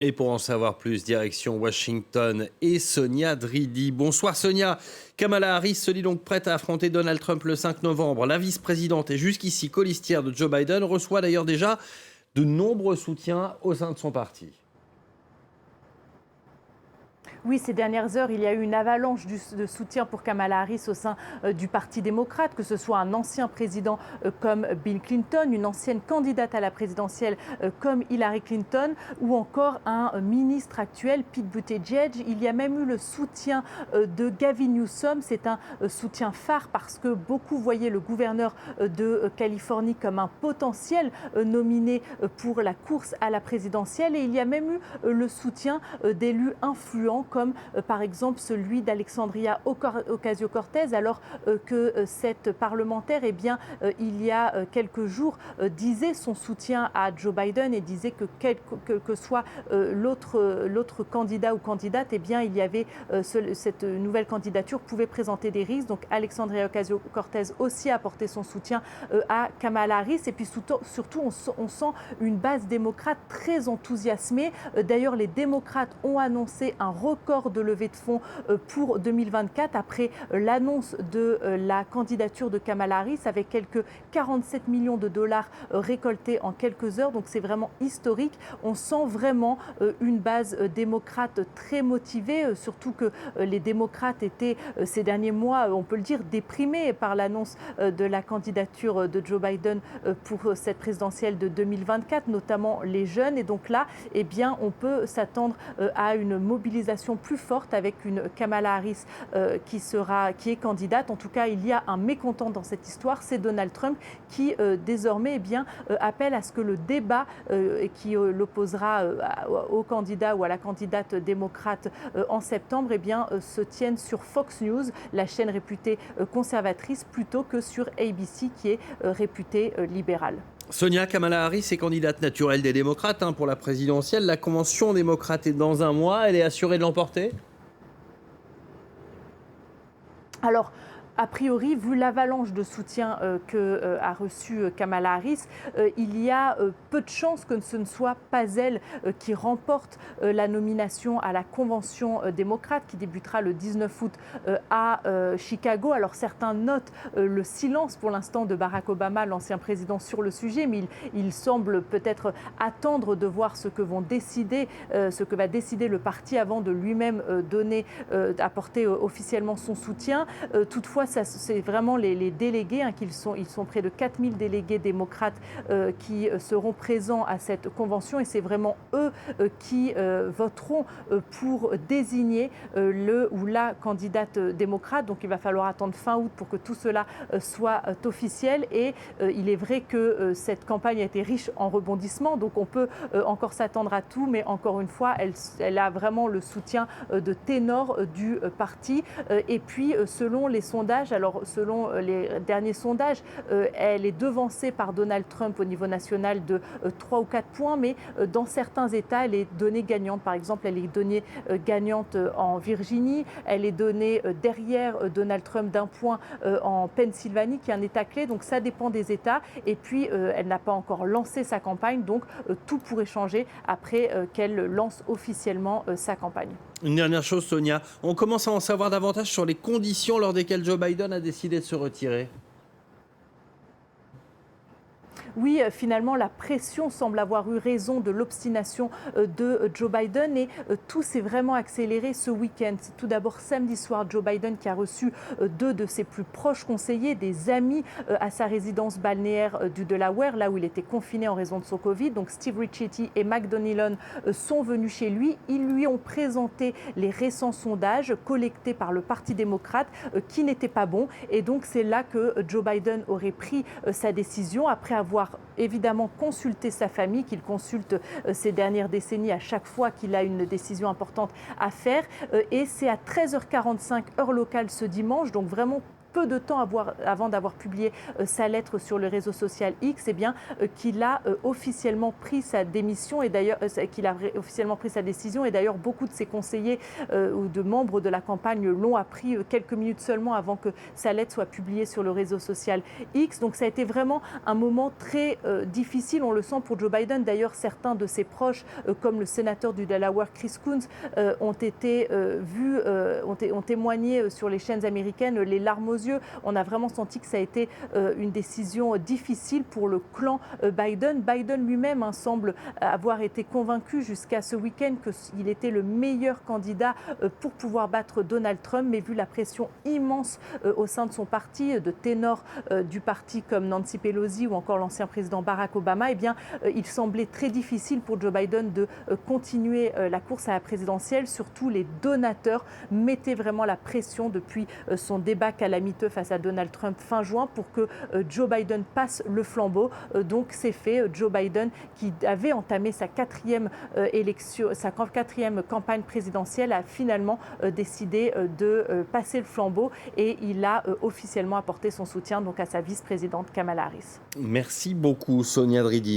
Et pour en savoir plus, direction Washington et Sonia Dridi. Bonsoir Sonia. Kamala Harris se dit donc prête à affronter Donald Trump le 5 novembre. La vice-présidente et jusqu'ici colistière de Joe Biden reçoit d'ailleurs déjà de nombreux soutiens au sein de son parti. Oui, ces dernières heures, il y a eu une avalanche de soutien pour Kamala Harris au sein du Parti démocrate, que ce soit un ancien président comme Bill Clinton, une ancienne candidate à la présidentielle comme Hillary Clinton, ou encore un ministre actuel, Pete Buttigieg. Il y a même eu le soutien de Gavin Newsom. C'est un soutien phare parce que beaucoup voyaient le gouverneur de Californie comme un potentiel nominé pour la course à la présidentielle. Et il y a même eu le soutien d'élus influents comme par exemple celui d'Alexandria Ocasio-Cortez, alors que cette parlementaire, il y a quelques jours, disait son soutien à Joe Biden et disait que quel que soit l'autre candidat ou candidate, il y avait cette nouvelle candidature pouvait présenter des risques. Donc Alexandria Ocasio-Cortez aussi a apporté son soutien à Kamala Harris. Et puis surtout, on sent une base démocrate très enthousiasmée. D'ailleurs, les démocrates ont annoncé un record de levée de fonds pour 2024 après l'annonce de la candidature de Kamala Harris avec quelques 47 millions de dollars récoltés en quelques heures. Donc c'est vraiment historique. On sent vraiment une base démocrate très motivée, surtout que les démocrates étaient ces derniers mois, on peut le dire, déprimés par l'annonce de la candidature de Joe Biden pour cette présidentielle de 2024, notamment les jeunes. Et donc là, on peut s'attendre à une mobilisation plus forte avec une Kamala Harris qui est candidate. En tout cas, il y a un mécontent dans cette histoire, c'est Donald Trump qui désormais appelle à ce que le débat qui l'opposera au candidat ou à la candidate démocrate en septembre se tienne sur Fox News, la chaîne réputée conservatrice, plutôt que sur ABC qui est réputée libérale. Sonia, Kamala Harris est candidate naturelle des démocrates pour la présidentielle. La convention démocrate est dans un mois. Elle est assurée de l'emporter ? Alors, a priori, vu l'avalanche de soutien qu'a reçu Kamala Harris, il y a peu de chances que ce ne soit pas elle qui remporte la nomination à la convention démocrate qui débutera le 19 août à Chicago. Alors certains notent le silence pour l'instant de Barack Obama, l'ancien président, sur le sujet, mais il semble peut-être attendre de voir ce que va décider le parti avant de lui-même apporter officiellement son soutien. Toutefois, c'est vraiment les délégués, ils sont près de 4000 délégués démocrates qui seront présents à cette convention et c'est vraiment eux qui voteront pour désigner le ou la candidate démocrate. Donc il va falloir attendre fin août pour que tout cela soit officiel et il est vrai que cette campagne a été riche en rebondissements, donc on peut encore s'attendre à tout, mais encore une fois, elle a vraiment le soutien de ténor du parti. Et puis, selon les sondages, alors selon les derniers sondages, elle est devancée par Donald Trump au niveau national de 3 ou 4 points, mais dans certains États, elle est donnée gagnante. Par exemple, elle est donnée gagnante en Virginie, elle est donnée derrière Donald Trump d'1 point en Pennsylvanie, qui est un État clé. Donc ça dépend des États. Et puis, elle n'a pas encore lancé sa campagne, donc tout pourrait changer après qu'elle lance officiellement sa campagne. Une dernière chose, Sonia. On commence à en savoir davantage sur les conditions lors desquelles Joe Biden a décidé de se retirer. Oui, finalement, la pression semble avoir eu raison de l'obstination de Joe Biden et tout s'est vraiment accéléré ce week-end. C'est tout d'abord samedi soir, Joe Biden qui a reçu 2 de ses plus proches conseillers, des amis à sa résidence balnéaire du Delaware, là où il était confiné en raison de son Covid. Donc Steve Ricchetti et Mike Donilon sont venus chez lui. Ils lui ont présenté les récents sondages collectés par le Parti démocrate qui n'étaient pas bons. Et donc c'est là que Joe Biden aurait pris sa décision après avoir évidemment consulté sa famille, qu'il consulte ces dernières décennies à chaque fois qu'il a une décision importante à faire. Et c'est à 13h45 heure locale ce dimanche, donc vraiment peu de temps avant d'avoir publié sa lettre sur le réseau social X, qu'il a officiellement pris sa démission et d'ailleurs officiellement pris sa décision. Et d'ailleurs, beaucoup de ses conseillers ou de membres de la campagne l'ont appris quelques minutes seulement avant que sa lettre soit publiée sur le réseau social X. Donc ça a été vraiment un moment très difficile, on le sent pour Joe Biden. D'ailleurs, certains de ses proches, comme le sénateur du Delaware Chris Coons, ont témoigné sur les chaînes américaines les larmes aux yeux. On a vraiment senti que ça a été une décision difficile pour le clan Biden. Biden lui-même semble avoir été convaincu jusqu'à ce week-end qu'il était le meilleur candidat pour pouvoir battre Donald Trump, mais vu la pression immense au sein de son parti, de ténors du parti comme Nancy Pelosi ou encore l'ancien président Barack Obama, il semblait très difficile pour Joe Biden de continuer la course à la présidentielle. Surtout, les donateurs mettaient vraiment la pression depuis son débat calamiteux face à Donald Trump fin juin pour que Joe Biden passe le flambeau. Donc c'est fait. Joe Biden, qui avait entamé sa quatrième campagne présidentielle, a finalement décidé de passer le flambeau et il a officiellement apporté son soutien donc à sa vice-présidente Kamala Harris. Merci beaucoup Sonia Dridi.